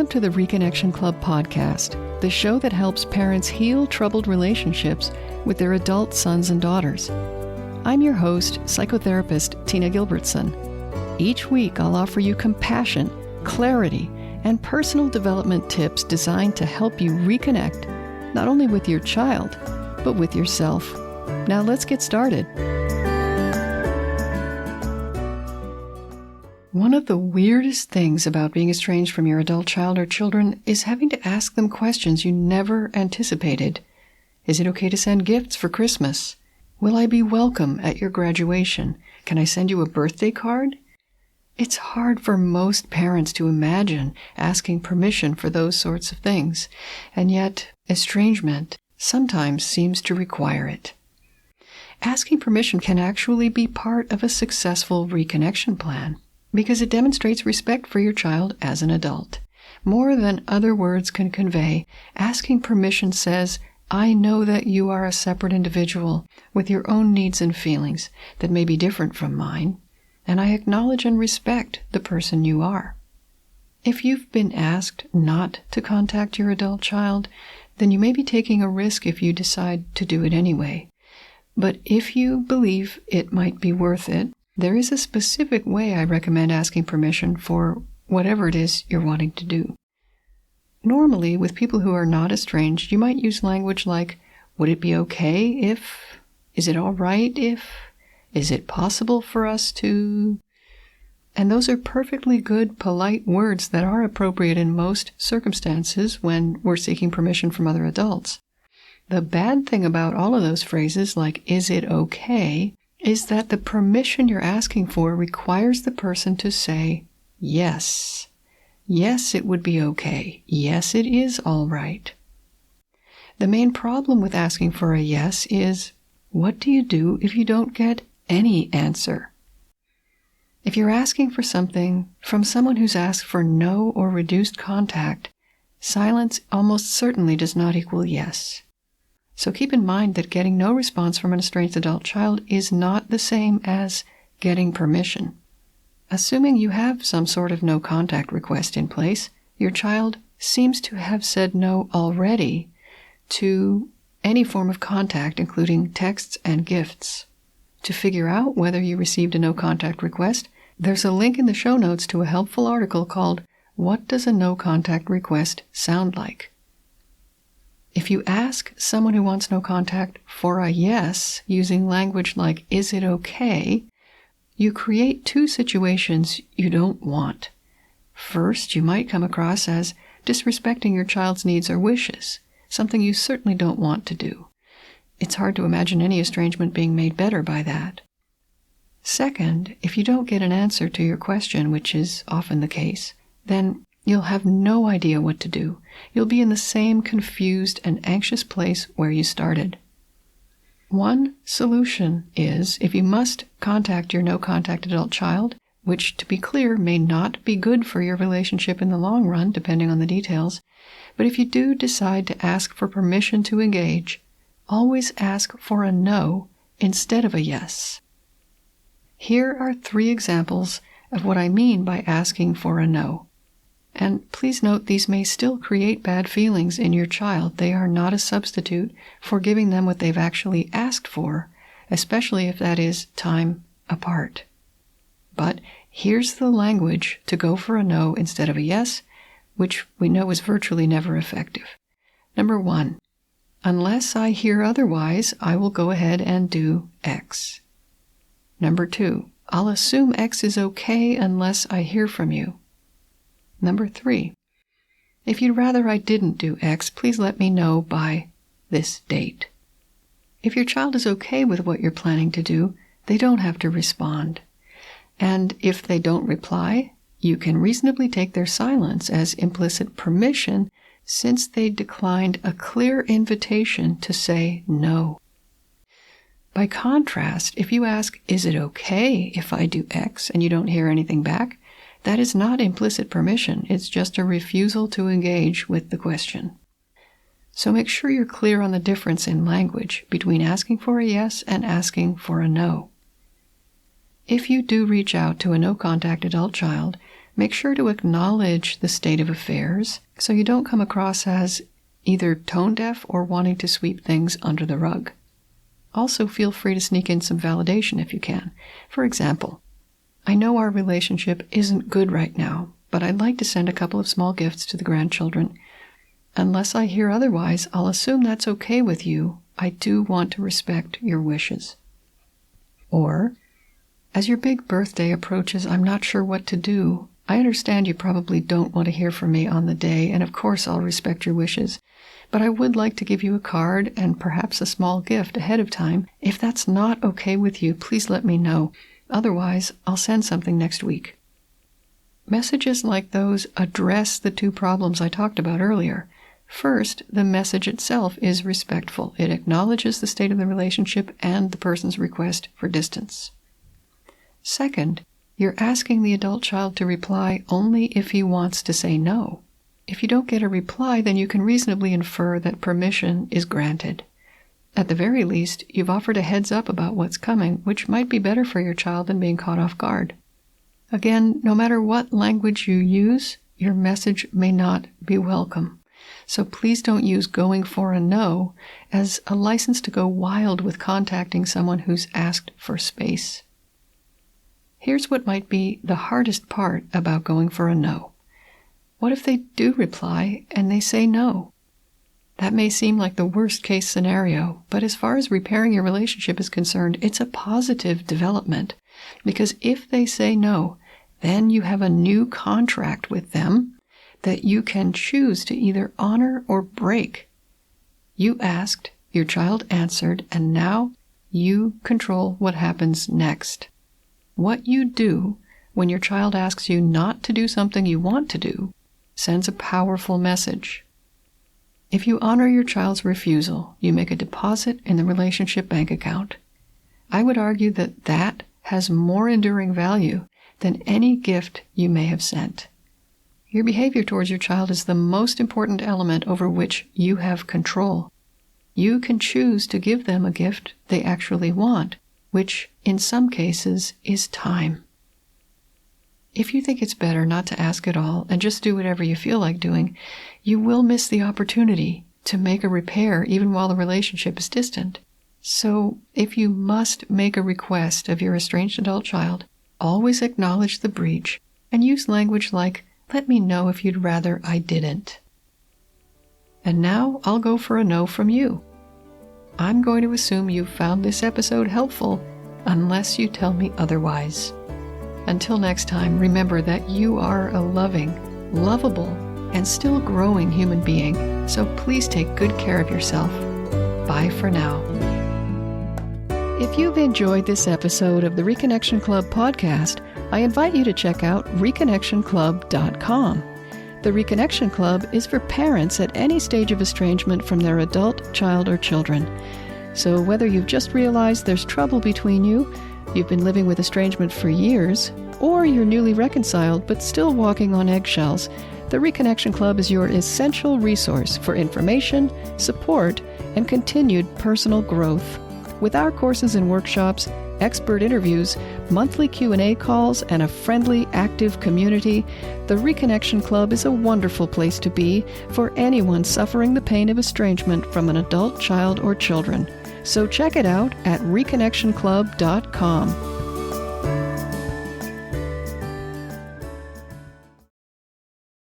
Welcome to the Reconnection Club podcast, the show that helps parents heal troubled relationships with their adult sons and daughters. I'm your host, psychotherapist Tina Gilbertson. Each week, I'll offer you compassion, clarity, and personal development tips designed to help you reconnect, not only with your child, but with yourself. Now let's get started. One of the weirdest things about being estranged from your adult child or children is having to ask them questions you never anticipated. Is it okay to send gifts for Christmas? Will I be welcome at your graduation? Can I send you a birthday card? It's hard for most parents to imagine asking permission for those sorts of things, and yet estrangement sometimes seems to require it. Asking permission can actually be part of a successful reconnection plan, because it demonstrates respect for your child as an adult. More than other words can convey, asking permission says, I know that you are a separate individual with your own needs and feelings that may be different from mine, and I acknowledge and respect the person you are. If you've been asked not to contact your adult child, then you may be taking a risk if you decide to do it anyway. But if you believe it might be worth it, there is a specific way I recommend asking permission for whatever it is you're wanting to do. Normally, with people who are not estranged, you might use language like, would it be okay if? Is it all right if? Is it possible for us to? And those are perfectly good, polite words that are appropriate in most circumstances when we're seeking permission from other adults. The bad thing about all of those phrases, like, is it okay, is that the permission you're asking for requires the person to say yes. Yes, it would be okay. Yes, it is all right. The main problem with asking for a yes is, what do you do if you don't get any answer? If you're asking for something from someone who's asked for no or reduced contact, silence almost certainly does not equal yes. So keep in mind that getting no response from an estranged adult child is not the same as getting permission. Assuming you have some sort of no contact request in place, your child seems to have said no already to any form of contact, including texts and gifts. To figure out whether you received a no contact request, there's a link in the show notes to a helpful article called What Does a No Contact Request Sound Like? If you ask someone who wants no contact for a yes, using language like, is it okay, you create two situations you don't want. First, you might come across as disrespecting your child's needs or wishes, something you certainly don't want to do. It's hard to imagine any estrangement being made better by that. Second, if you don't get an answer to your question, which is often the case, then you'll have no idea what to do. You'll be in the same confused and anxious place where you started. One solution is, if you must contact your no-contact adult child, which, to be clear, may not be good for your relationship in the long run, depending on the details, but if you do decide to ask for permission to engage, always ask for a no instead of a yes. Here are 3 examples of what I mean by asking for a no. And please note, these may still create bad feelings in your child. They are not a substitute for giving them what they've actually asked for, especially if that is time apart. But here's the language to go for a no instead of a yes, which we know is virtually never effective. Number 1, unless I hear otherwise, I will go ahead and do X. Number 2, I'll assume X is okay unless I hear from you. Number 3, if you'd rather I didn't do X, please let me know by this date. If your child is okay with what you're planning to do, they don't have to respond. And if they don't reply, you can reasonably take their silence as implicit permission, since they declined a clear invitation to say no. By contrast, if you ask, is it okay if I do X, and you don't hear anything back, that is not implicit permission. It's just a refusal to engage with the question. So make sure you're clear on the difference in language between asking for a yes and asking for a no. If you do reach out to a no-contact adult child, Make sure to acknowledge the state of affairs so you don't come across as either tone-deaf or wanting to sweep things under the rug. Also, feel free to sneak in some validation if you can. For example, I know our relationship isn't good right now, but I'd like to send a couple of small gifts to the grandchildren. Unless I hear otherwise, I'll assume that's okay with you. I do want to respect your wishes. Or, as your big birthday approaches, I'm not sure what to do. I understand you probably don't want to hear from me on the day, and of course I'll respect your wishes. But I would like to give you a card and perhaps a small gift ahead of time. If that's not okay with you, please let me know. Otherwise, I'll send something next week. Messages like those address the two problems I talked about earlier. First, the message itself is respectful. It acknowledges the state of the relationship and the person's request for distance. Second, you're asking the adult child to reply only if he wants to say no. If you don't get a reply, then you can reasonably infer that permission is granted. At the very least, you've offered a heads up about what's coming, which might be better for your child than being caught off guard. Again, no matter what language you use, your message may not be welcome. So please don't use going for a no as a license to go wild with contacting someone who's asked for space. Here's what might be the hardest part about going for a no. What if they do reply and they say no? That may seem like the worst-case scenario, but as far as repairing your relationship is concerned, it's a positive development. Because if they say no, then you have a new contract with them that you can choose to either honor or break. You asked, your child answered, and now you control what happens next. What you do when your child asks you not to do something you want to do sends a powerful message. If you honor your child's refusal, you make a deposit in the relationship bank account. I would argue that that has more enduring value than any gift you may have sent. Your behavior towards your child is the most important element over which you have control. You can choose to give them a gift they actually want, which in some cases is time. If you think it's better not to ask at all and just do whatever you feel like doing, you will miss the opportunity to make a repair even while the relationship is distant. So, if you must make a request of your estranged adult child, always acknowledge the breach and use language like, "Let me know if you'd rather I didn't." And now I'll go for a no from you. I'm going to assume you found this episode helpful unless you tell me otherwise. Until next time, remember that you are a loving, lovable, and still growing human being, so please take good care of yourself. Bye for now. If you've enjoyed this episode of the Reconnection Club podcast, I invite you to check out reconnectionclub.com. The Reconnection Club is for parents at any stage of estrangement from their adult, child, or children. So whether you've just realized there's trouble between you, you've been living with estrangement for years, or you're newly reconciled but still walking on eggshells, the Reconnection Club is your essential resource for information, support, and continued personal growth. With our courses and workshops, expert interviews, monthly Q&A calls, and a friendly, active community, the Reconnection Club is a wonderful place to be for anyone suffering the pain of estrangement from an adult, child, or children. So check it out at reconnectionclub.com.